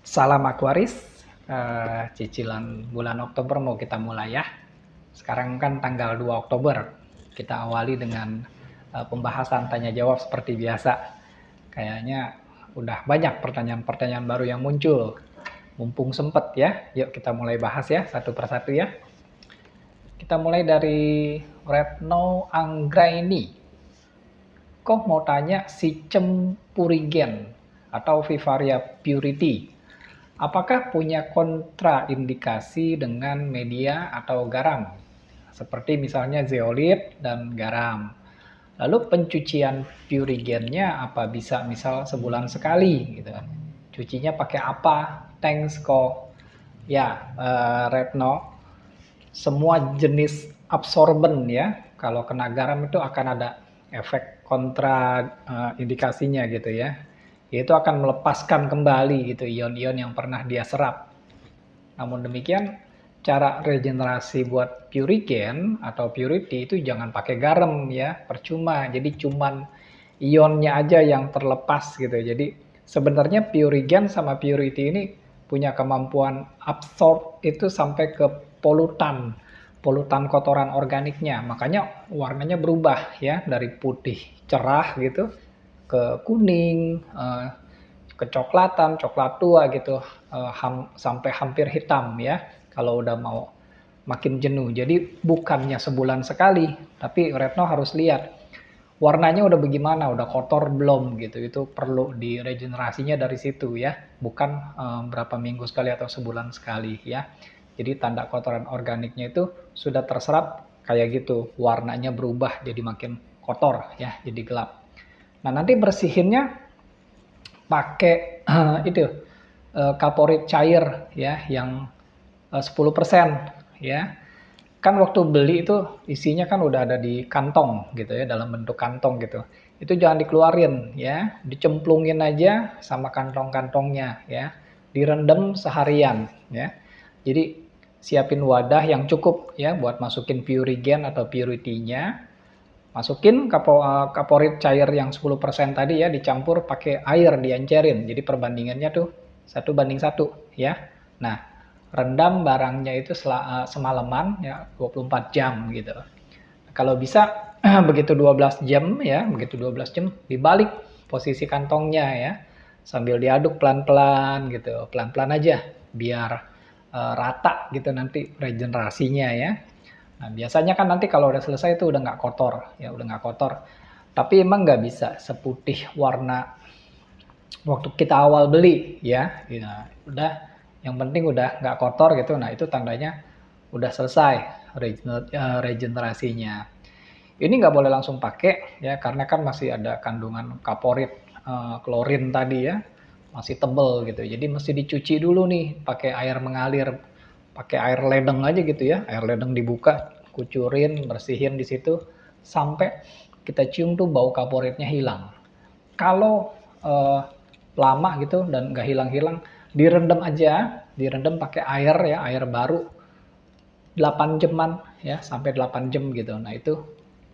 Salam Aquaris, cicilan bulan Oktober mau kita mulai ya. Sekarang kan tanggal 2 Oktober. Kita awali dengan pembahasan tanya jawab seperti biasa. Kayaknya udah banyak pertanyaan-pertanyaan baru yang muncul. Mumpung sempet ya, yuk kita mulai bahas ya satu persatu ya. Kita mulai dari Retno Anggraini. Kok mau tanya si Purigen atau Vivaria purity. Apakah punya kontraindikasi dengan media atau garam? Seperti misalnya zeolit dan garam. Lalu pencucian purigennya apa bisa misal sebulan sekali gitu kan. Cucinya pakai apa? Thanks kok. Ya, Retno, semua jenis absorben ya, kalau kena garam itu akan ada efek kontra indikasinya gitu ya. Yaitu akan melepaskan kembali gitu ion-ion yang pernah dia serap. Namun demikian, cara regenerasi buat purigen atau purity itu jangan pakai garam ya, percuma. Jadi cuman ionnya aja yang terlepas gitu. Jadi sebenarnya purigen sama purity ini punya kemampuan absorb itu sampai ke polutan, polutan kotoran organiknya. Makanya warnanya berubah ya, dari putih cerah gitu ke kuning, kecoklatan, coklat tua gitu, sampai hampir hitam ya, kalau udah mau makin jenuh. Jadi bukannya sebulan sekali, tapi Retno harus lihat warnanya udah bagaimana, udah kotor belum gitu. Itu perlu diregenerasinya dari situ ya, bukan berapa minggu sekali atau sebulan sekali ya. Jadi tanda kotoran organiknya itu sudah terserap kayak gitu, warnanya berubah jadi makin kotor ya, jadi gelap. Nah, nanti bersihinnya pakai itu kaporit cair ya, yang 10% ya. Kan waktu beli itu isinya kan udah ada di kantong gitu ya, dalam bentuk kantong gitu. Itu jangan dikeluarin ya, dicemplungin aja sama kantong-kantongnya ya. Direndam seharian ya. Jadi siapin wadah yang cukup ya buat masukin purigen atau purity-nya. Masukin kaporit cair yang 10% tadi ya, dicampur pakai air, diencerin. Jadi perbandingannya tuh 1:1 ya. Nah, rendam barangnya itu semalaman ya, 24 jam gitu. Kalau bisa begitu 12 jam ya, begitu 12 jam dibalik posisi kantongnya ya. Sambil diaduk pelan-pelan gitu, pelan-pelan aja biar rata gitu nanti regenerasinya ya. Nah, biasanya kan nanti kalau udah selesai itu udah nggak kotor, ya udah nggak kotor. Tapi emang nggak bisa seputih warna waktu kita awal beli, ya. Ya, udah, yang penting udah nggak kotor gitu. Nah, itu tandanya udah selesai regenerasinya. Ini nggak boleh langsung pakai, ya, karena kan masih ada kandungan kaporit, klorin tadi ya, masih tebel gitu. Jadi mesti dicuci dulu nih, pakai air mengalir, pakai air ledeng aja gitu ya, air ledeng dibuka, kucurin, bersihin di situ sampai kita cium tuh bau kaporitnya hilang. Kalau lama gitu dan nggak hilang-hilang, direndam aja, direndam pakai air ya, air baru 8 jaman ya, sampai 8 jam gitu. Nah, itu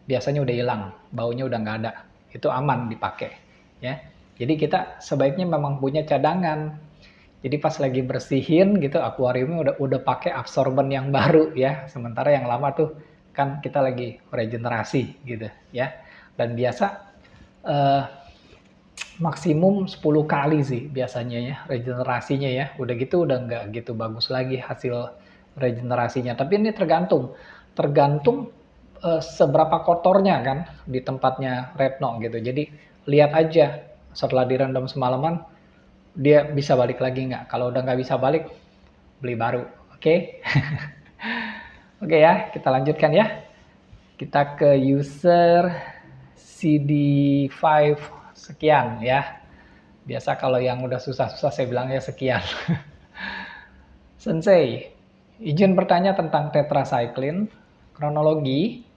biasanya udah hilang, baunya udah nggak ada. Itu aman dipakai ya. Jadi kita sebaiknya memang punya cadangan. Jadi pas lagi bersihin gitu akuariumnya udah pakai absorben yang baru ya. Sementara yang lama tuh kan kita lagi regenerasi gitu ya. Dan biasa eh, maksimum 10 kali sih biasanya ya regenerasinya ya. Udah gitu udah nggak gitu bagus lagi hasil regenerasinya. Tapi ini tergantung tergantung seberapa kotornya kan di tempatnya Retno gitu. Jadi lihat aja setelah direndam semalaman dia bisa balik lagi nggak. Kalau udah nggak bisa balik, beli baru. Oke? Oke ya, kita lanjutkan ya. Kita ke user CD5 sekian ya. Biasa kalau yang udah susah-susah saya bilangnya sekian. Sensei, izin bertanya tentang tetracycline, kronologi.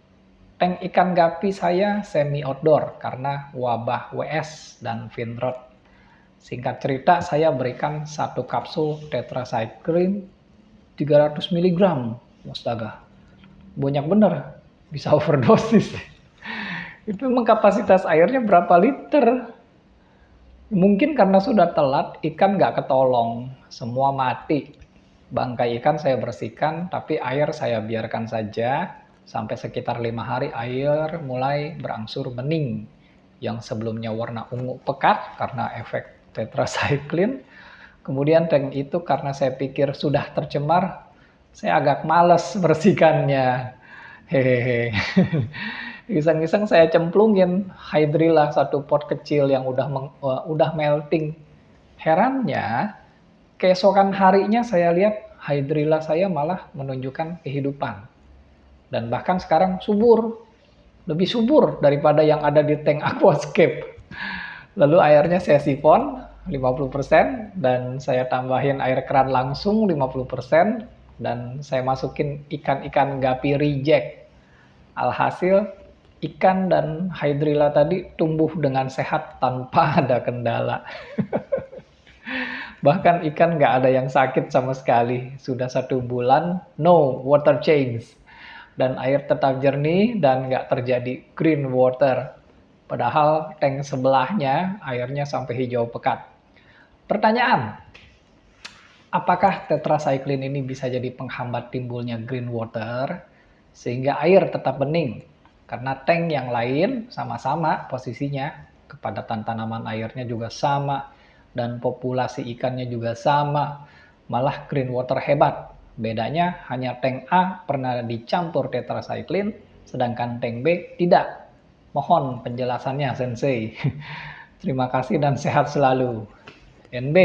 Tank ikan gapi saya semi outdoor karena wabah WS dan finrod. Singkat cerita, saya berikan satu kapsul tetracycline 300 mg. Astaga, banyak bener. Bisa overdosis. Itu memang kapasitas airnya berapa liter? Mungkin karena sudah telat, ikan nggak ketolong, semua mati. Bangkai ikan saya bersihkan, tapi air saya biarkan saja. Sampai sekitar 5 hari air mulai berangsur bening. Yang sebelumnya warna ungu pekat karena efek tetracycline. Kemudian tank itu karena saya pikir sudah tercemar, saya agak males bersihkannya. Hehehe. Iseng-iseng saya cemplungin hydrilla satu pot kecil yang udah melting. Herannya, keesokan harinya saya lihat hydrilla saya malah menunjukkan kehidupan. Dan bahkan sekarang subur, lebih subur daripada yang ada di tank aquascape. Lalu airnya saya sifon 50% dan saya tambahin air keran langsung 50% dan saya masukin ikan-ikan gapi reject. Alhasil ikan dan hydrilla tadi tumbuh dengan sehat tanpa ada kendala. Bahkan ikan nggak ada yang sakit sama sekali. Sudah 1 bulan, no water change. Dan air tetap jernih dan nggak terjadi green water. Padahal tank sebelahnya airnya sampai hijau pekat. Pertanyaan, apakah tetracycline ini bisa jadi penghambat timbulnya green water sehingga air tetap bening? Karena tank yang lain sama-sama posisinya, kepadatan tanaman airnya juga sama, dan populasi ikannya juga sama, malah green water hebat. Bedanya hanya tank A pernah dicampur tetracycline, sedangkan tank B tidak. Mohon penjelasannya, Sensei. Terima kasih dan sehat selalu. NB,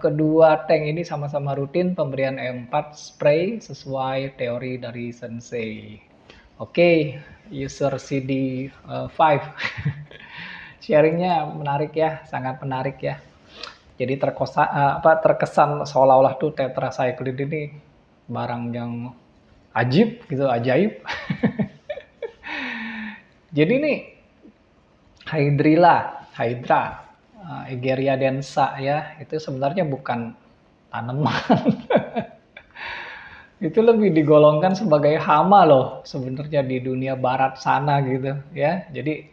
kedua tank ini sama-sama rutin pemberian E4 spray sesuai teori dari Sensei. Oke, user CD5. Sharingnya menarik ya, sangat menarik ya. Jadi terkesan seolah-olah tuh tetracycline ini barang yang ajaib. Jadi nih Hydra, Egeria densa ya, itu sebenarnya bukan tanaman. Itu lebih digolongkan sebagai hama loh sebenarnya di dunia barat sana gitu ya. Jadi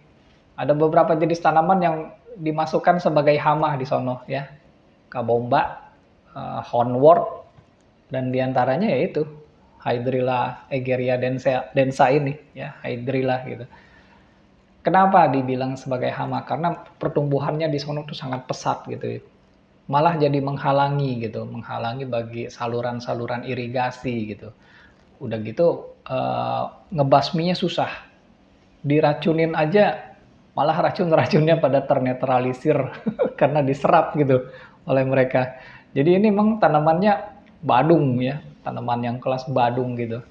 ada beberapa jenis tanaman yang dimasukkan sebagai hama di sono ya. Kabomba, hornwort, dan diantaranya yaitu Hydrilla Egeria densa ini ya, Hydrilla gitu. Kenapa dibilang sebagai hama? Karena pertumbuhannya di sono tuh sangat pesat gitu. Malah jadi menghalangi bagi saluran-saluran irigasi gitu. Udah gitu ngebasminya susah. Diracunin aja malah racun-racunnya pada ternetralisir karena diserap gitu oleh mereka. Jadi ini memang tanamannya badung ya, tanaman yang kelas badung gitu.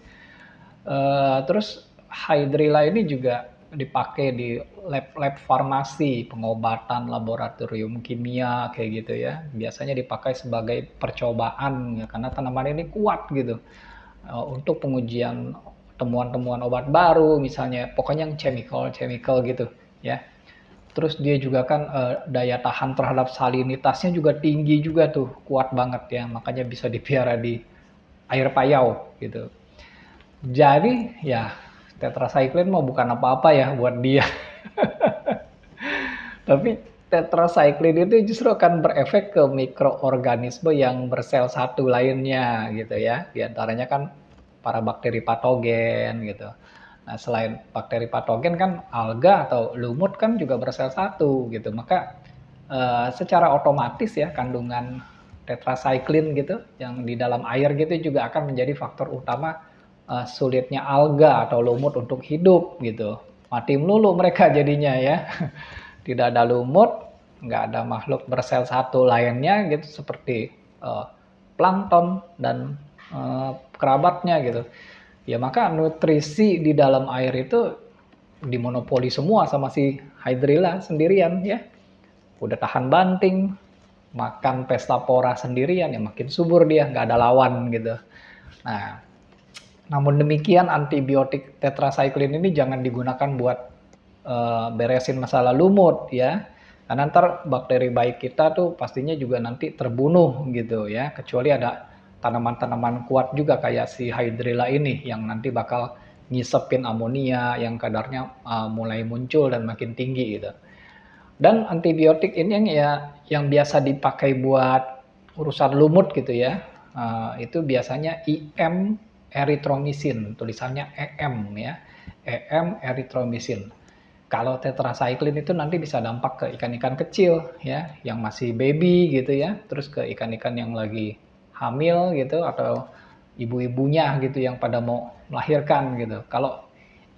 Terus Hydrilla ini juga dipakai di lab-lab farmasi, pengobatan, laboratorium kimia kayak gitu ya. Biasanya dipakai sebagai percobaan ya, karena tanaman ini kuat gitu untuk pengujian temuan-temuan obat baru, misalnya pokoknya yang chemical gitu ya. Terus dia juga kan daya tahan terhadap salinitasnya juga tinggi juga tuh, kuat banget ya, makanya bisa dipelihara di air payau gitu. Jadi ya tetracycline mau bukan apa-apa ya buat dia. Tapi tetracycline itu justru akan berefek ke mikroorganisme yang bersel satu lainnya gitu ya. Di antaranya kan para bakteri patogen gitu. Nah, selain bakteri patogen kan alga atau lumut kan juga bersel satu gitu. Maka secara otomatis ya kandungan tetracycline gitu yang di dalam air gitu juga akan menjadi faktor utama sulitnya alga atau lumut untuk hidup gitu. Mati melulu mereka jadinya ya. Tidak ada lumut, nggak ada makhluk bersel satu lainnya gitu seperti plankton dan kerabatnya gitu. Ya maka nutrisi di dalam air itu dimonopoli semua sama si Hydrilla sendirian ya. Udah tahan banting, makan pesta pora sendirian ya makin subur dia, nggak ada lawan gitu. Nah, namun demikian antibiotik tetracycline ini jangan digunakan buat beresin masalah lumut ya. Karena ntar bakteri baik kita tuh pastinya juga nanti terbunuh gitu ya. Kecuali ada tanaman-tanaman kuat juga kayak si Hydrilla ini yang nanti bakal ngisepin amonia yang kadarnya mulai muncul dan makin tinggi gitu. Dan antibiotik ini yang biasa dipakai buat urusan lumut gitu ya, itu biasanya IM erythromycin, tulisannya EM ya, EM erythromycin. Kalau tetracycline itu nanti bisa dampak ke ikan-ikan kecil ya, yang masih baby gitu ya, terus ke ikan-ikan yang lagi hamil gitu atau ibu-ibunya gitu yang pada mau melahirkan gitu. Kalau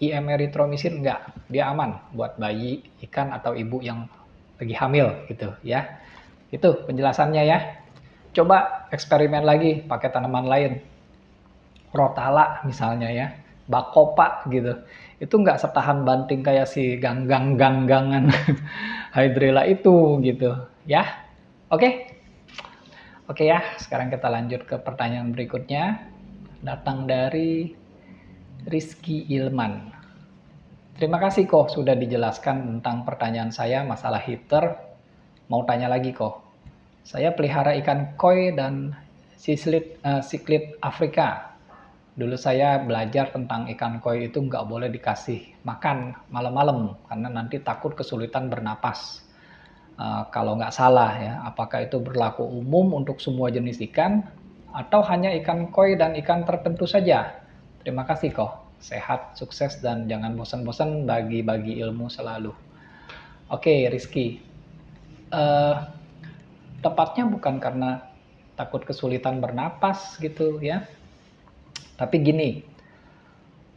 IM erythromycin enggak, dia aman buat bayi, ikan atau ibu yang lagi hamil gitu ya. Itu penjelasannya ya. Coba eksperimen lagi pakai tanaman lain. Rotala misalnya ya, bakopa gitu. Itu nggak setahan banting kayak si ganggangan hydrilla itu gitu ya. Oke. Oke ya, sekarang kita lanjut ke pertanyaan berikutnya. Datang dari Rizky Ilman. Terima kasih kok sudah dijelaskan tentang pertanyaan saya masalah heater. Mau tanya lagi kok. Saya pelihara ikan koi dan siklit Afrika. Dulu saya belajar tentang ikan koi itu nggak boleh dikasih makan malam-malam karena nanti takut kesulitan bernapas. Kalau nggak salah ya, apakah itu berlaku umum untuk semua jenis ikan atau hanya ikan koi dan ikan tertentu saja? Terima kasih kok. Sehat, sukses, dan jangan bosan-bosan bagi-bagi ilmu selalu. Oke, Rizky. Eh, Tepatnya bukan karena takut kesulitan bernapas gitu ya. Tapi gini,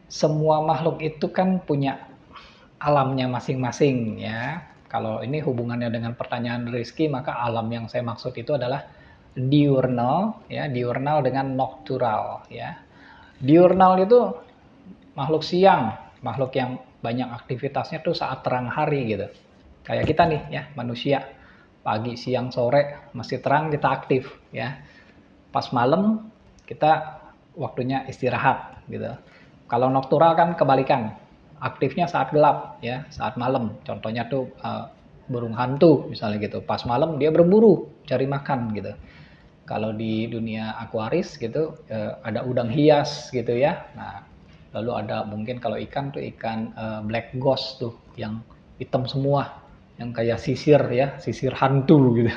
semua makhluk itu kan punya alamnya masing-masing ya. Kalau ini hubungannya dengan pertanyaan Rizky, maka alam yang saya maksud itu adalah diurnal ya, diurnal dengan noctural ya. Diurnal itu makhluk siang, makhluk yang banyak aktivitasnya tuh saat terang hari gitu. Kayak kita nih ya, manusia. Pagi, siang, sore masih terang kita aktif ya. Pas malam kita waktunya istirahat gitu. Kalau noctural kan kebalikan. Aktifnya saat gelap ya, saat malam. Contohnya tuh burung hantu misalnya gitu. Pas malam dia berburu cari makan gitu. Kalau di dunia akuaris gitu ada udang hias gitu ya. Nah, lalu ada mungkin kalau ikan tuh ikan black ghost tuh yang hitam semua, yang kayak sisir ya, sisir hantu gitu.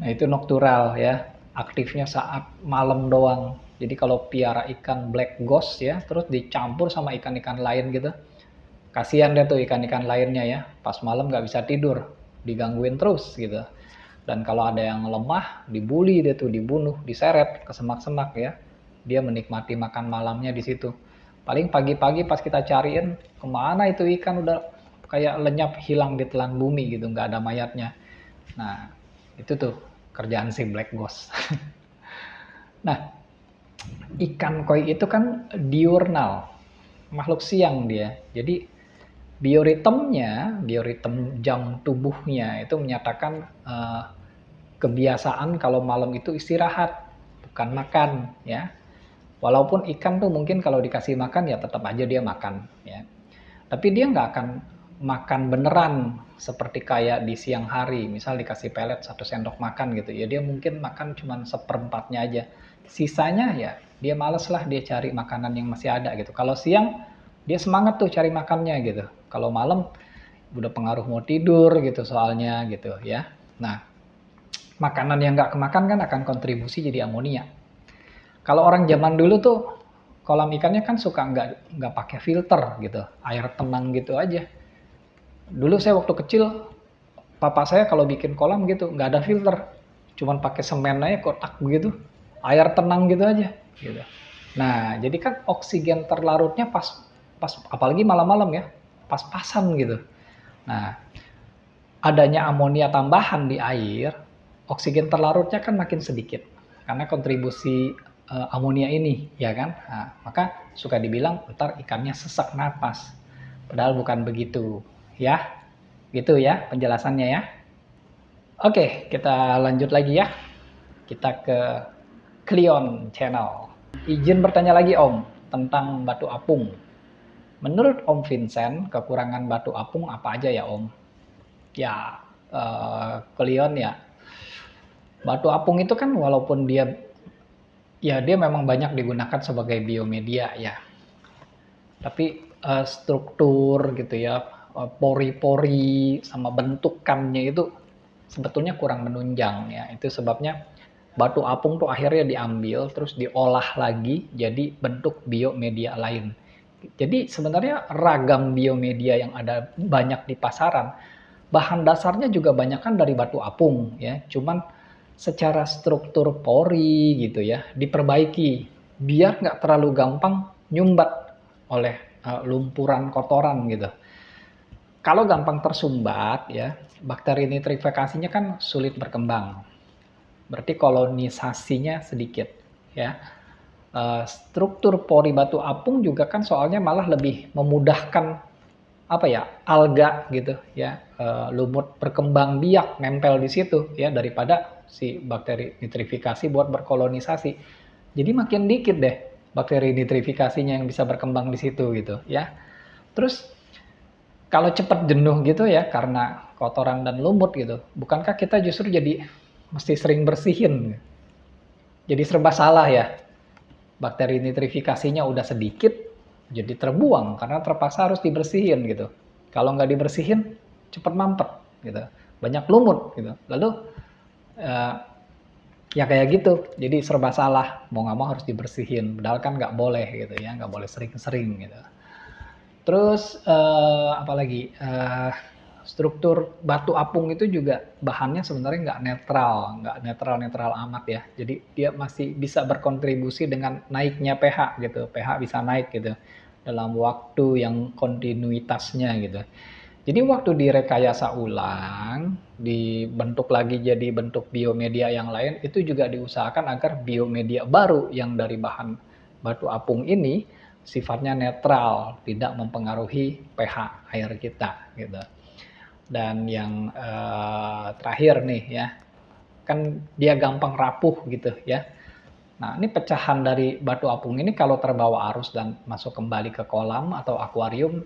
Nah itu noctural ya, aktifnya saat malam doang. Jadi kalau piara ikan black ghost ya, terus dicampur sama ikan-ikan lain gitu, kasihan deh tuh ikan-ikan lainnya ya, pas malam nggak bisa tidur, digangguin terus gitu. Dan kalau ada yang lemah, dibully dia tuh, dibunuh, diseret ke semak-semak ya. Dia menikmati makan malamnya di situ. Paling pagi-pagi pas kita cariin, kemana itu ikan udah kayak lenyap hilang di telan bumi gitu, nggak ada mayatnya. Nah, itu tuh kerjaan si Black Ghost. Nah, ikan koi itu kan diurnal, makhluk siang dia. Jadi bioritem jam tubuhnya itu menyatakan kebiasaan kalau malam itu istirahat, bukan makan ya. Walaupun ikan tuh mungkin kalau dikasih makan ya tetap aja dia makan ya. Tapi dia nggak akan makan beneran seperti kayak di siang hari. Misal dikasih pelet 1 sendok makan gitu. Ya dia mungkin makan cuma seperempatnya aja. Sisanya ya dia males lah dia cari makanan yang masih ada gitu. Kalau siang dia semangat tuh cari makannya gitu. Kalau malam udah pengaruh mau tidur gitu soalnya gitu ya. Nah, makanan yang nggak kemakan kan akan kontribusi jadi amonia. Kalau orang zaman dulu tuh kolam ikannya kan suka nggak pakai filter gitu, air tenang gitu aja. Dulu saya waktu kecil, papa saya kalau bikin kolam gitu nggak ada filter, cuman pakai semen aja kotak begitu, air tenang gitu aja. Gitu. Nah, jadi kan oksigen terlarutnya pas apalagi malam-malam ya, pas-pasan gitu. Nah, adanya amonia tambahan di air, oksigen terlarutnya kan makin sedikit karena kontribusi amonia ini, ya kan? Nah, maka suka dibilang ntar ikannya sesak napas. Padahal bukan begitu, ya. Gitu ya penjelasannya ya. Oke, kita lanjut lagi ya. Kita ke Cleon Channel. Izin bertanya lagi Om tentang batu apung. Menurut Om Vincent, kekurangan batu apung apa aja ya Om? Ya, Cleon ya. Batu apung itu kan walaupun dia memang banyak digunakan sebagai biomedia ya. Tapi struktur gitu ya, pori-pori sama bentukannya itu sebetulnya kurang menunjang ya. Itu sebabnya batu apung tuh akhirnya diambil terus diolah lagi jadi bentuk biomedia lain. Jadi sebenarnya ragam biomedia yang ada banyak di pasaran, bahan dasarnya juga banyak kan dari batu apung ya. Cuman secara struktur pori gitu ya diperbaiki biar nggak terlalu gampang nyumbat oleh lumpuran kotoran gitu. Kalau gampang tersumbat ya, bakteri nitrifikasinya kan sulit berkembang. Berarti kolonisasinya sedikit ya. Struktur pori batu apung juga kan soalnya malah lebih memudahkan apa ya, alga gitu ya, lumut berkembang biak nempel di situ ya daripada si bakteri nitrifikasi buat berkolonisasi. Jadi makin dikit deh bakteri nitrifikasinya yang bisa berkembang di situ gitu ya. Terus kalau cepat jenuh gitu ya karena kotoran dan lumut gitu, bukankah kita justru jadi mesti sering bersihin? Jadi serba salah ya. Bakteri nitrifikasinya udah sedikit, jadi terbuang karena terpaksa harus dibersihin gitu. Kalau nggak dibersihin, cepat mampet gitu. Banyak lumut gitu. Lalu ya kayak gitu. Jadi serba salah. Mau nggak mau harus dibersihin. Padahal kan nggak boleh gitu ya, nggak boleh sering-sering gitu. Terus apalagi struktur batu apung itu juga bahannya sebenarnya nggak netral amat ya. Jadi dia masih bisa berkontribusi dengan naiknya pH gitu. pH bisa naik gitu dalam waktu yang kontinuitasnya gitu. Jadi waktu direkayasa ulang, dibentuk lagi jadi bentuk biomedia yang lain, itu juga diusahakan agar biomedia baru yang dari bahan batu apung ini sifatnya netral, tidak mempengaruhi pH air kita gitu. Dan yang terakhir nih ya, kan dia gampang rapuh gitu ya. Nah ini pecahan dari batu apung ini kalau terbawa arus dan masuk kembali ke kolam atau akuarium,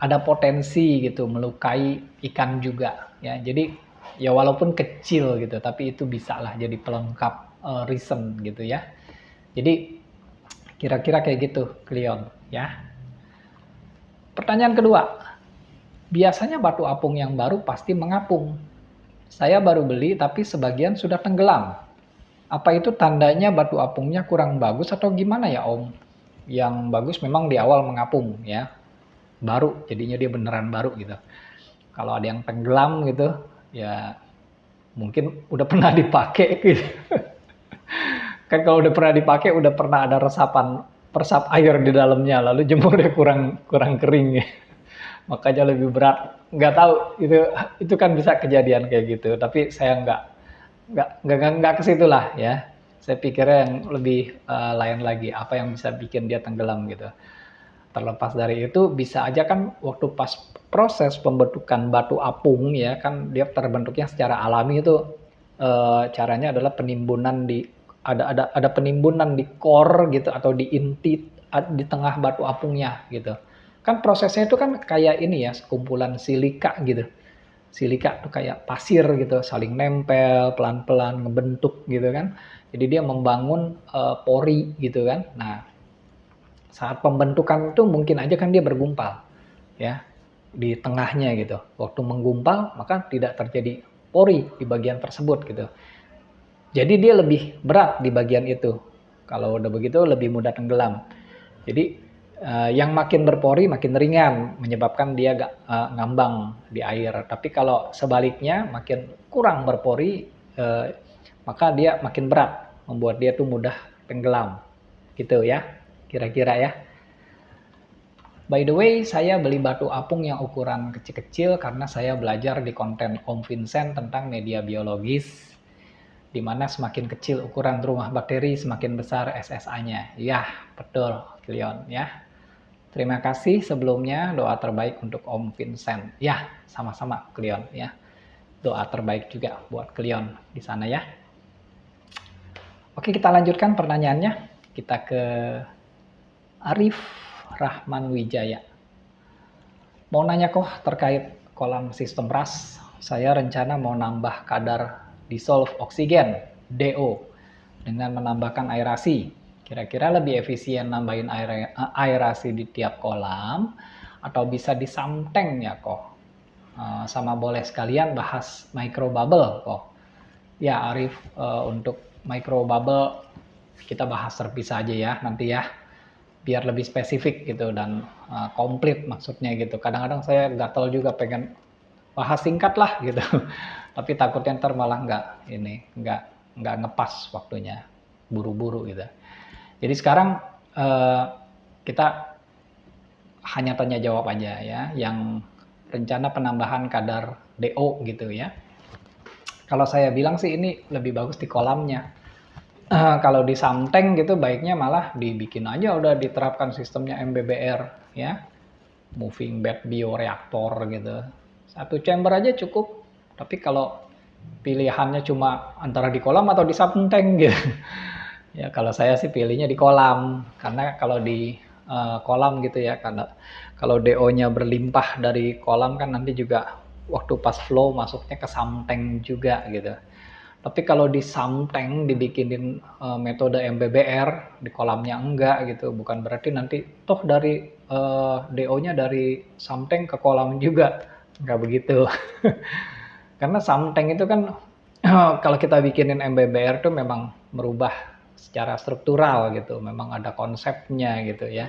ada potensi gitu melukai ikan juga ya. Jadi ya walaupun kecil gitu, tapi itu bisa lah jadi pelengkap reason gitu ya. Jadi kira-kira kayak gitu, Cleon ya. Pertanyaan kedua, biasanya batu apung yang baru pasti mengapung. Saya baru beli tapi sebagian sudah tenggelam. Apa itu tandanya batu apungnya kurang bagus atau gimana ya Om? Yang bagus memang di awal mengapung ya. Baru, jadinya dia beneran baru gitu. Kalau ada yang tenggelam gitu, ya mungkin udah pernah dipakai gitu. Kan kalau udah pernah dipakai, udah pernah ada persap air di dalamnya, lalu jemurnya kurang kering ya. Makanya lebih berat. Nggak tahu itu kan bisa kejadian kayak gitu. Tapi saya nggak ke situ lah ya. Saya pikirnya yang lebih lain lagi, apa yang bisa bikin dia tenggelam gitu. Terlepas dari itu bisa aja kan waktu pas proses pembentukan batu apung ya kan dia terbentuknya secara alami itu caranya adalah penimbunan ada penimbunan di core gitu atau di inti di tengah batu apungnya gitu. Kan prosesnya itu kan kayak ini ya, sekumpulan silika gitu. Silika tuh kayak pasir gitu, saling nempel, pelan-pelan ngebentuk gitu kan. Jadi dia membangun pori gitu kan. Nah, saat pembentukan itu mungkin aja kan dia bergumpal ya di tengahnya gitu. Waktu menggumpal maka tidak terjadi pori di bagian tersebut gitu. Jadi dia lebih berat di bagian itu. Kalau udah begitu lebih mudah tenggelam. Jadi yang makin berpori makin ringan menyebabkan dia gak ngambang di air. Tapi kalau sebaliknya makin kurang berpori maka dia makin berat, membuat dia tuh mudah tenggelam. Gitu ya. Kira-kira ya. By the way, saya beli batu apung yang ukuran kecil-kecil karena saya belajar di konten Om Vincent tentang media biologis, di mana semakin kecil ukuran rumah bakteri, semakin besar SSA-nya. Ya, betul, Cleon ya. Terima kasih sebelumnya, doa terbaik untuk Om Vincent. Ya, sama-sama Cleon ya. Doa terbaik juga buat Cleon di sana ya. Oke, kita lanjutkan pertanyaannya. Kita ke Arif Rahman Wijaya. Mau nanya kok terkait kolam sistem RAS. Saya rencana mau nambah kadar dissolve oksigen DO dengan menambahkan aerasi. Kira-kira lebih efisien nambahin aerasi di tiap kolam atau bisa disamteng ya kok. Sama boleh sekalian bahas microbubble kok. Ya Arif, untuk microbubble kita bahas terpisah aja ya nanti ya, biar lebih spesifik gitu dan komplit maksudnya gitu. Kadang-kadang saya gatel juga pengen bahas singkat lah gitu, tapi takutnya ntar malah nggak ngepas waktunya, buru-buru gitu. Jadi sekarang kita hanya tanya jawab aja ya, yang rencana penambahan kadar DO gitu ya. Kalau saya bilang sih ini lebih bagus di kolamnya. Kalau di Samteng gitu baiknya malah dibikin aja, udah diterapkan sistemnya MBBR ya, moving bed bioreaktor gitu. Satu chamber aja cukup. Tapi kalau pilihannya cuma antara di kolam atau di Samteng gitu. Ya kalau saya sih pilihnya di kolam, karena kalau di kolam gitu ya, karena kalau DO-nya berlimpah dari kolam kan nanti juga waktu pas flow masuknya ke Samteng juga gitu. Tapi kalau di Samteng dibikinin metode MBBR, di kolamnya enggak gitu, bukan berarti nanti toh dari DO-nya dari Samteng ke kolam juga, enggak begitu. Karena Samteng itu kan kalau kita bikinin MBBR tuh memang merubah secara struktural gitu, memang ada konsepnya gitu ya,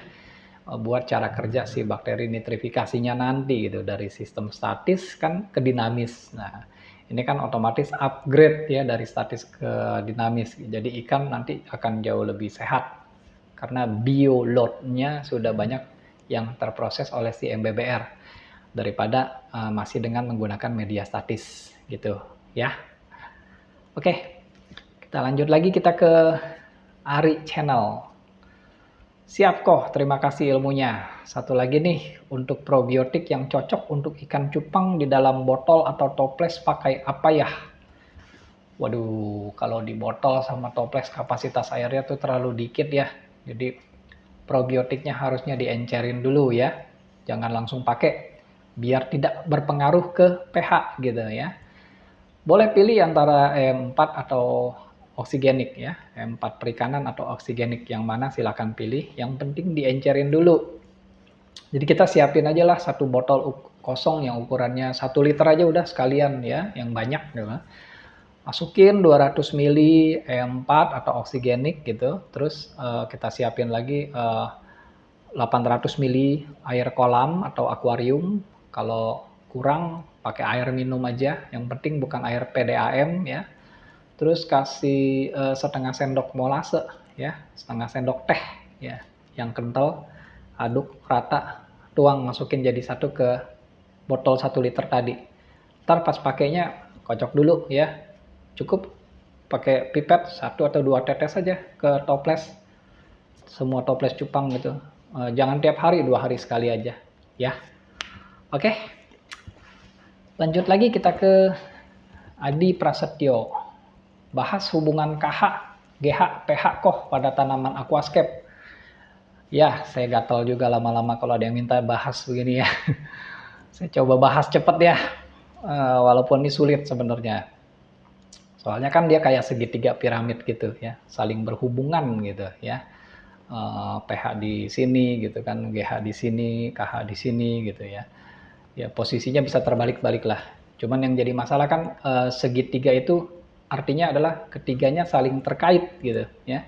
buat cara kerja si bakteri nitrifikasinya nanti gitu, dari sistem statis kan ke dinamis. Nah, ini kan otomatis upgrade ya dari statis ke dinamis. Jadi ikan nanti akan jauh lebih sehat karena bioloadnya sudah banyak yang terproses oleh si MBBR daripada masih dengan menggunakan media statis gitu ya. Oke, kita lanjut lagi, kita ke Ari Channel. Siap kok, terima kasih ilmunya. Satu lagi nih, untuk probiotik yang cocok untuk ikan cupang di dalam botol atau toples pakai apa ya? Waduh, kalau di botol sama toples kapasitas airnya tuh terlalu dikit ya. Jadi probiotiknya harusnya diencerin dulu ya. Jangan langsung pakai, biar tidak berpengaruh ke pH gitu ya. Boleh pilih antara E4 atau oksigenik ya, E4 perikanan atau oksigenik, yang mana silakan pilih. Yang penting diencerin dulu. Jadi kita siapin aja lah satu botol kosong yang ukurannya 1 liter aja udah sekalian ya, yang banyak gitu. Masukin 200 ml E4 atau oksigenik gitu. Terus kita siapin lagi 800 ml air kolam atau akuarium. Kalau kurang pakai air minum aja, yang penting bukan air PDAM ya. Terus kasih setengah sendok molase ya, setengah sendok teh ya, yang kental, aduk rata, tuang, masukin jadi satu ke botol 1 liter tadi. Ntar pas pakainya kocok dulu ya, cukup pakai pipet 1 atau 2 tetes saja ke toples, semua toples cupang gitu. Jangan tiap hari, 2 hari sekali aja ya. Oke, lanjut lagi kita ke Adi Prasetyo. Bahas hubungan KH, GH, pH kok pada tanaman aquascape. Ya, saya gatal juga lama-lama kalau ada yang minta bahas begini ya. Saya coba bahas cepet ya, walaupun ini sulit sebenarnya. Soalnya kan dia kayak segitiga piramid gitu ya, saling berhubungan gitu ya. pH di sini gitu kan, GH di sini, KH di sini gitu ya. Ya posisinya bisa terbalik-balik lah. Cuman yang jadi masalah kan segitiga itu artinya adalah ketiganya saling terkait gitu ya.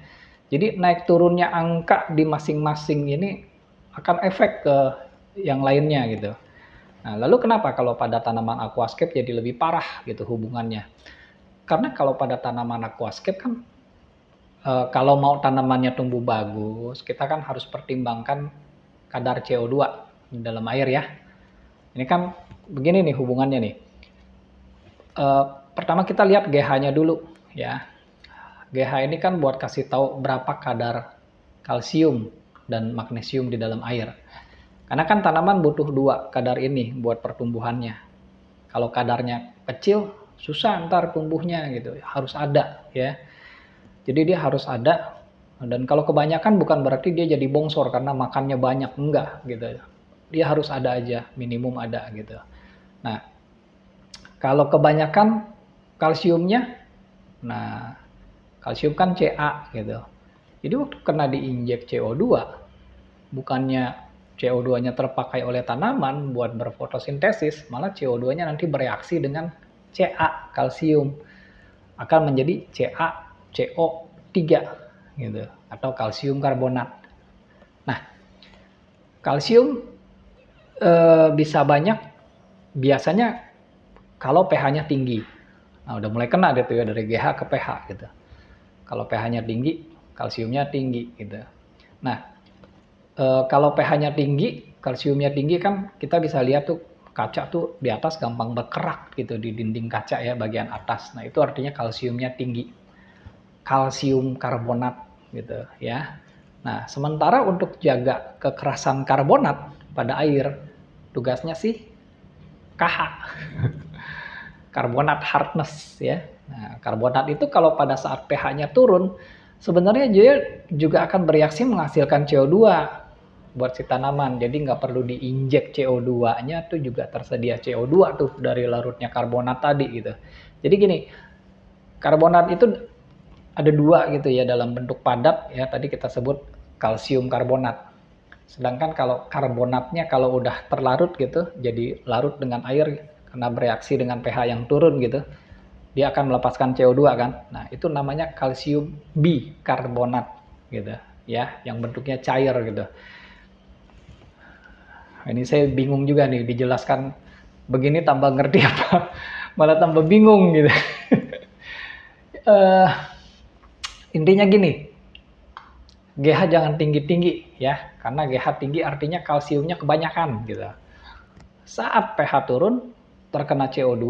Jadi naik turunnya angka di masing-masing ini akan efek ke yang lainnya gitu. Nah, lalu kenapa kalau pada tanaman aquascape jadi lebih parah gitu hubungannya? Karena kalau pada tanaman aquascape kan kalau mau tanamannya tumbuh bagus, kita kan harus pertimbangkan kadar CO2 di dalam air ya. Ini kan begini nih hubungannya nih. Pertama kita lihat GH-nya dulu ya. GH ini kan buat kasih tahu berapa kadar kalsium dan magnesium di dalam air. Karena kan tanaman butuh 2 kadar ini buat pertumbuhannya. Kalau kadarnya kecil, susah ntar tumbuhnya gitu. Harus ada ya. Jadi dia harus ada. Dan kalau kebanyakan bukan berarti dia jadi bongsor karena makannya banyak, enggak gitu. Dia harus ada aja, minimum ada gitu. Nah, kalau kebanyakan kalsiumnya, nah kalsium kan Ca gitu. Jadi waktu kena diinjek CO2, bukannya CO2-nya terpakai oleh tanaman buat berfotosintesis, malah CO2-nya nanti bereaksi dengan Ca, kalsium, akan menjadi CaCO3 gitu, atau kalsium karbonat. Nah, kalsium bisa banyak biasanya kalau pH-nya tinggi. Nah, udah mulai kena deh tuh ya, dari GH ke pH gitu. Kalau pH-nya tinggi, kalsiumnya tinggi gitu. Nah, kalau pH-nya tinggi, kalsiumnya tinggi kan kita bisa lihat tuh kaca tuh di atas gampang berkerak gitu di dinding kaca ya bagian atas. Nah, itu artinya kalsiumnya tinggi. Kalsium karbonat gitu ya. Nah, sementara untuk jaga kekerasan karbonat pada air, tugasnya sih KH. Karbonat hardness ya. Nah, karbonat itu kalau pada saat pH-nya turun, sebenarnya dia juga akan bereaksi menghasilkan CO2 buat si tanaman. Jadi nggak perlu diinjek CO2-nya tuh juga tersedia CO2 tuh dari larutnya karbonat tadi gitu. Jadi gini, karbonat itu ada dua gitu ya dalam bentuk padat ya, tadi kita sebut kalsium karbonat. Sedangkan kalau karbonatnya kalau udah terlarut gitu, jadi larut dengan air karena bereaksi dengan pH yang turun gitu, dia akan melepaskan CO2 kan. Nah, itu namanya kalsium bikarbonat gitu ya, yang bentuknya cair gitu. Ini saya bingung juga nih dijelaskan begini tambah ngerti apa malah tambah bingung gitu. Intinya gini, GH jangan tinggi-tinggi ya, karena GH tinggi artinya kalsiumnya kebanyakan gitu. Saat pH turun, terkena CO2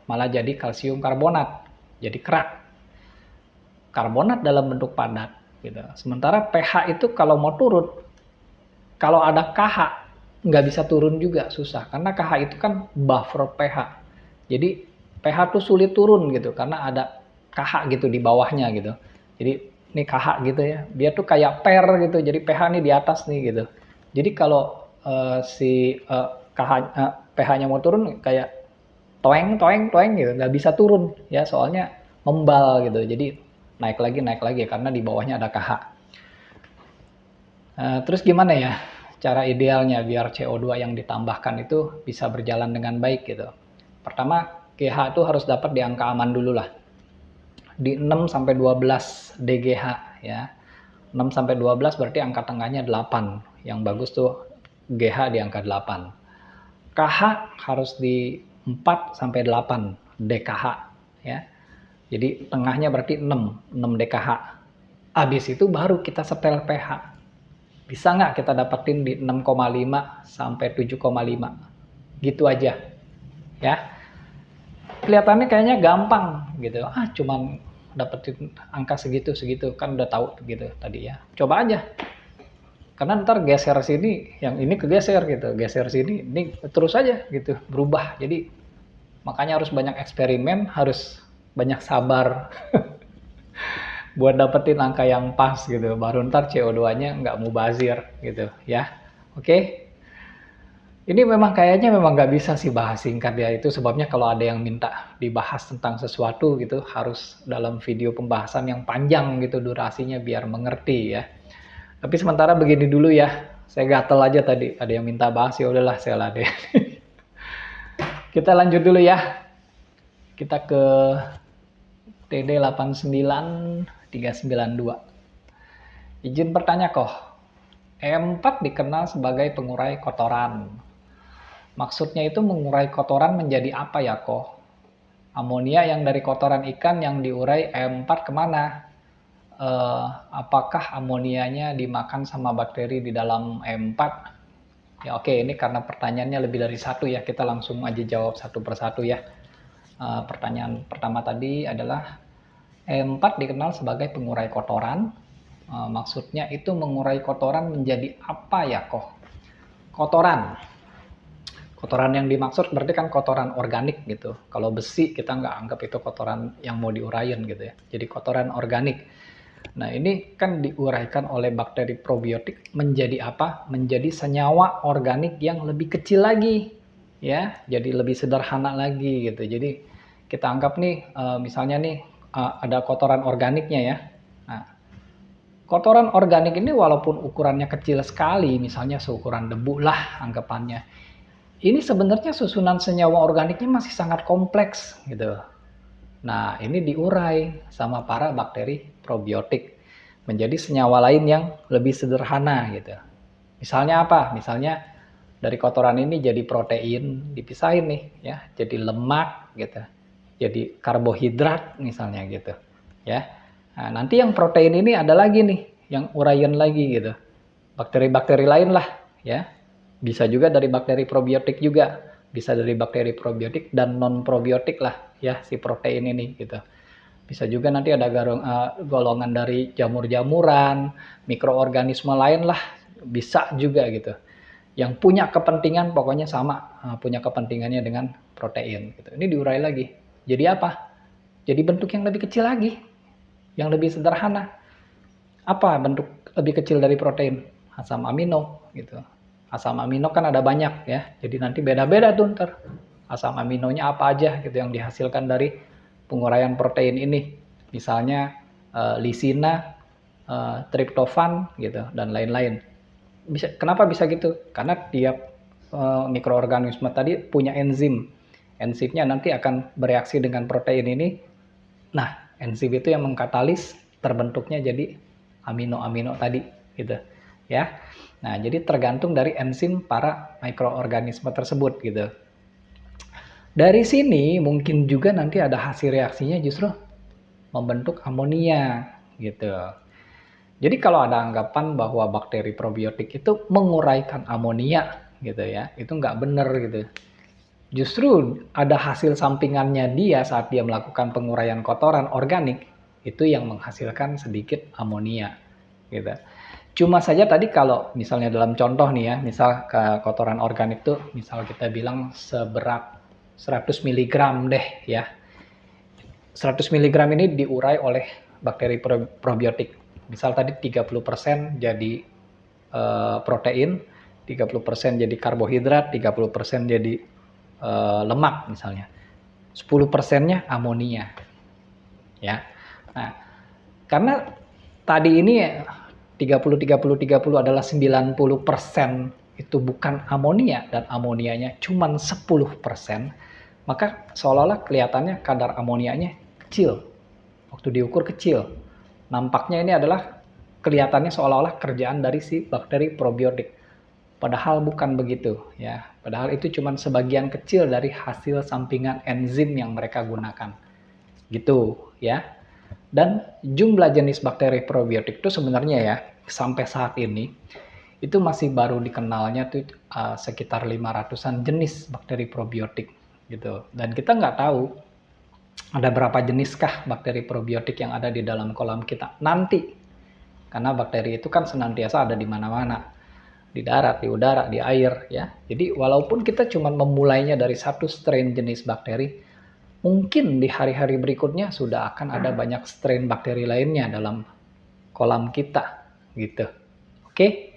malah jadi kalsium karbonat, jadi kerak. Karbonat dalam bentuk padat gitu. Sementara pH itu kalau mau turun, kalau ada KH nggak bisa turun juga, susah. Karena KH itu kan buffer pH. Jadi pH tuh sulit turun gitu karena ada KH gitu di bawahnya gitu. Jadi ini KH gitu ya, dia tuh kayak per gitu. Jadi pH nih di atas nih gitu. Jadi kalau pH-nya mau turun kayak toeng toeng toeng gitu, nggak bisa turun ya soalnya membal gitu. Jadi naik lagi karena di bawahnya ada KH. Terus gimana ya cara idealnya biar CO2 yang ditambahkan itu bisa berjalan dengan baik gitu. Pertama, GH itu harus dapat di angka aman dulu lah. Di 6 sampai 12 DGH ya. 6 sampai 12 berarti angka tengahnya 8. Yang bagus tuh GH di angka 8. KH harus di 4 sampai 8 DKH ya. Jadi tengahnya berarti 6 DKH. Habis itu baru kita setel pH. Bisa nggak kita dapetin di 6,5 sampai 7,5? Gitu aja. Ya. Kelihatannya kayaknya gampang gitu. Cuman dapetin angka segitu kan udah tahu gitu tadi ya. Coba aja. Karena ntar geser sini, yang ini kegeser gitu. Geser sini, ini terus aja gitu, berubah. Jadi makanya harus banyak eksperimen, harus banyak sabar. Buat dapetin angka yang pas gitu, baru ntar CO2-nya nggak mubazir gitu ya. Oke, ini memang kayaknya memang nggak bisa sih bahas singkat ya, itu sebabnya kalau ada yang minta dibahas tentang sesuatu gitu harus dalam video pembahasan yang panjang gitu durasinya biar mengerti ya. Tapi sementara begini dulu ya, saya gatel aja tadi ada yang minta bahas, ya udahlah saya laden. Kita lanjut dulu ya, kita ke TD 89392. Izin bertanya Koh, E4 dikenal sebagai pengurai kotoran. Maksudnya itu mengurai kotoran menjadi apa ya Koh? Amonia yang dari kotoran ikan yang diurai E4 kemana? Apakah amonianya dimakan sama bakteri di dalam E4? Ya oke, ini karena pertanyaannya lebih dari satu ya, kita langsung aja jawab satu persatu ya. Pertanyaan pertama tadi adalah E4 dikenal sebagai pengurai kotoran. Maksudnya itu mengurai kotoran menjadi apa ya Koh? Kotoran yang dimaksud berarti kan kotoran organik gitu. Kalau besi kita nggak anggap itu kotoran yang mau diuraiin gitu ya. Jadi kotoran organik. Nah ini kan diuraikan oleh bakteri probiotik menjadi apa? Menjadi senyawa organik yang lebih kecil lagi. Ya, jadi lebih sederhana lagi gitu. Jadi kita anggap nih misalnya nih ada kotoran organiknya ya. Nah, Kotoran organik ini walaupun ukurannya kecil sekali, misalnya seukuran debu lah anggapannya, ini sebenarnya susunan senyawa organiknya masih sangat kompleks gitu. Nah, ini diurai sama para bakteri probiotik menjadi senyawa lain yang lebih sederhana gitu. Misalnya apa? Misalnya dari kotoran ini jadi protein dipisahin nih ya, jadi lemak gitu. Jadi karbohidrat misalnya gitu. Ya. Nah, nanti yang protein ini ada lagi nih yang uraian lagi gitu. Bakteri-bakteri lain lah ya. Bisa juga dari bakteri probiotik juga. Bisa dari bakteri probiotik dan non probiotik lah ya si protein ini gitu. Bisa juga nanti ada golongan dari jamur-jamuran, mikroorganisme lain lah, bisa juga gitu. Yang punya kepentingan pokoknya sama, punya kepentingannya dengan protein gitu. Ini diurai lagi. Jadi apa? Jadi bentuk yang lebih kecil lagi, yang lebih sederhana. Apa bentuk lebih kecil dari protein? Asam amino gitu. Asam amino kan ada banyak ya. Jadi nanti beda-beda tuh ntar. Asam aminonya apa aja gitu yang dihasilkan dari penguraian protein ini. Misalnya lisina, triptofan gitu dan lain-lain. Kenapa bisa gitu? Karena tiap mikroorganisme tadi punya enzim. Enzimnya nanti akan bereaksi dengan protein ini. Nah, enzim itu yang mengkatalis terbentuknya jadi amino-amino tadi gitu ya. Nah, jadi tergantung dari enzim para mikroorganisme tersebut gitu. Dari sini mungkin juga nanti ada hasil reaksinya justru membentuk amonia gitu. Jadi kalau ada anggapan bahwa bakteri probiotik itu menguraikan amonia gitu ya, itu nggak benar gitu. Justru ada hasil sampingannya dia saat dia melakukan penguraian kotoran organik, itu yang menghasilkan sedikit amonia gitu. Cuma saja tadi kalau misalnya dalam contoh nih ya, misal ke kotoran organik tuh misal kita bilang seberat 100 mg deh ya. 100 mg ini diurai oleh bakteri probiotik. Misal tadi 30% jadi protein, 30% jadi karbohidrat, 30% jadi lemak misalnya. 10%-nya amonia. Ya. Nah, karena tadi ini 30 adalah 90% itu bukan amonia dan amonianya cuma 10%, maka seolah-olah kelihatannya kadar amonianya kecil. Waktu diukur kecil. Nampaknya ini adalah kelihatannya seolah-olah kerjaan dari si bakteri probiotik. Padahal bukan begitu ya. Padahal itu cuma sebagian kecil dari hasil sampingan enzim yang mereka gunakan. Gitu ya. Dan jumlah jenis bakteri probiotik itu sebenarnya ya sampai saat ini itu masih baru dikenalnya tuh sekitar 500-an jenis bakteri probiotik gitu. Dan kita nggak tahu ada berapa jeniskah bakteri probiotik yang ada di dalam kolam kita nanti. Karena bakteri itu kan senantiasa ada di mana-mana. Di darat, di udara, di air ya. Jadi walaupun kita cuma memulainya dari satu strain jenis bakteri, mungkin di hari-hari berikutnya sudah akan ada banyak strain bakteri lainnya dalam kolam kita gitu. Oke?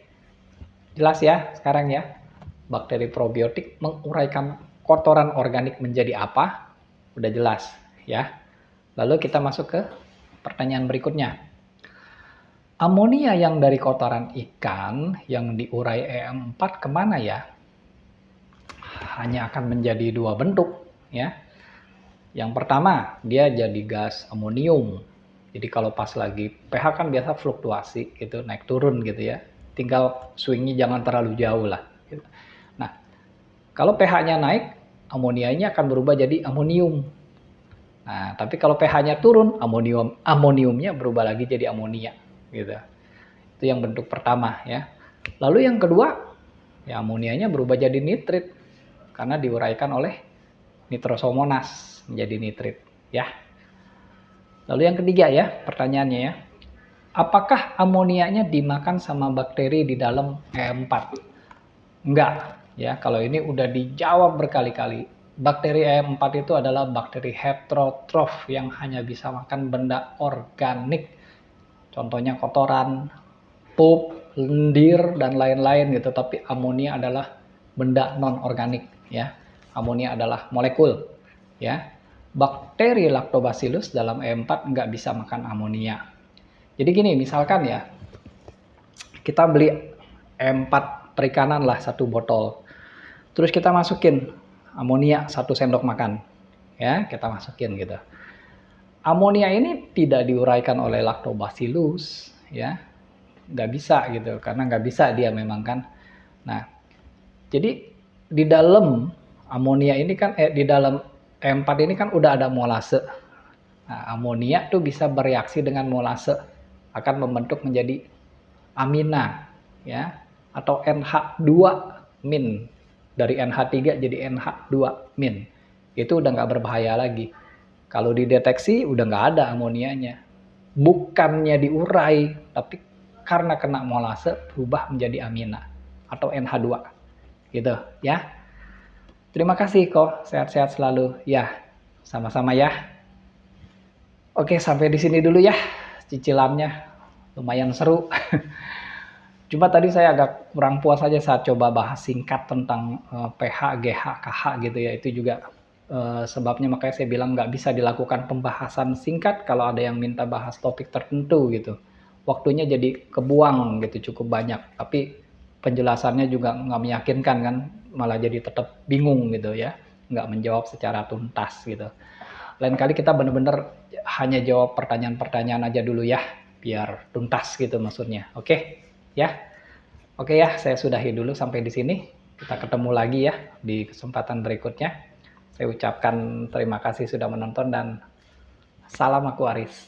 Jelas ya sekarang ya. Bakteri probiotik menguraikan kotoran organik menjadi apa? Udah jelas ya. Lalu kita masuk ke pertanyaan berikutnya. Amonia yang dari kotoran ikan yang diurai E4 kemana ya? Hanya akan menjadi dua bentuk ya. Yang pertama, dia jadi gas amonium. Jadi kalau pas lagi pH kan biasa fluktuasi gitu, naik turun gitu ya. Tinggal swingnya jangan terlalu jauh lah. Gitu. Nah, kalau pH-nya naik, amonianya akan berubah jadi amonium. Nah, tapi kalau pH-nya turun, amoniumnya berubah lagi jadi amonia. Gitu. Itu yang bentuk pertama ya. Lalu yang kedua, ya amonianya berubah jadi nitrit karena diuraikan oleh nitrosomonas menjadi nitrit ya. Lalu yang ketiga ya, pertanyaannya ya. Apakah amonianya dimakan sama bakteri di dalam E4? Enggak ya, kalau ini udah dijawab berkali-kali. Bakteri E4 itu adalah bakteri heterotrof yang hanya bisa makan benda organik. Contohnya kotoran, pup, lendir, dan lain-lain gitu. Tapi amonia adalah benda non-organik ya. Amonia adalah molekul ya. Bakteri Lactobacillus dalam E4 nggak bisa makan amonia. Jadi gini, misalkan ya, Kita beli E4 perikanan lah 1 botol. Terus kita masukin amonia 1 sendok makan. Ya, kita masukin gitu. Amonia ini tidak diuraikan oleh lactobacillus, ya. Nggak bisa gitu, karena nggak bisa dia memang kan. Nah, jadi di dalam amonia ini kan, di dalam E4 ini kan udah ada molase. Nah, amonia tuh bisa bereaksi dengan molase, akan membentuk menjadi amina, ya, atau NH2-min. Dari NH3 jadi NH2-min. Itu udah nggak berbahaya lagi. Kalau dideteksi udah nggak ada amonianya. Bukannya diurai, tapi karena kena molase berubah menjadi amina atau NH2. Gitu ya. Terima kasih kok, sehat-sehat selalu. Ya, sama-sama ya. Oke, sampai di sini dulu ya cicilannya. Lumayan seru. Cuma tadi saya agak kurang puas aja saat coba bahas singkat tentang pH, GH, KH gitu ya. Itu juga sebabnya makanya saya bilang nggak bisa dilakukan pembahasan singkat kalau ada yang minta bahas topik tertentu gitu. Waktunya jadi kebuang gitu cukup banyak. Tapi penjelasannya juga nggak meyakinkan kan. Malah jadi tetap bingung gitu ya. Nggak menjawab secara tuntas gitu. Lain kali kita bener-bener hanya jawab pertanyaan-pertanyaan aja dulu ya. Biar tuntas gitu maksudnya. Oke? Ya, oke ya, saya sudahi dulu sampai di sini. Kita ketemu lagi ya di kesempatan berikutnya. Saya ucapkan terima kasih sudah menonton dan salam Aquaris.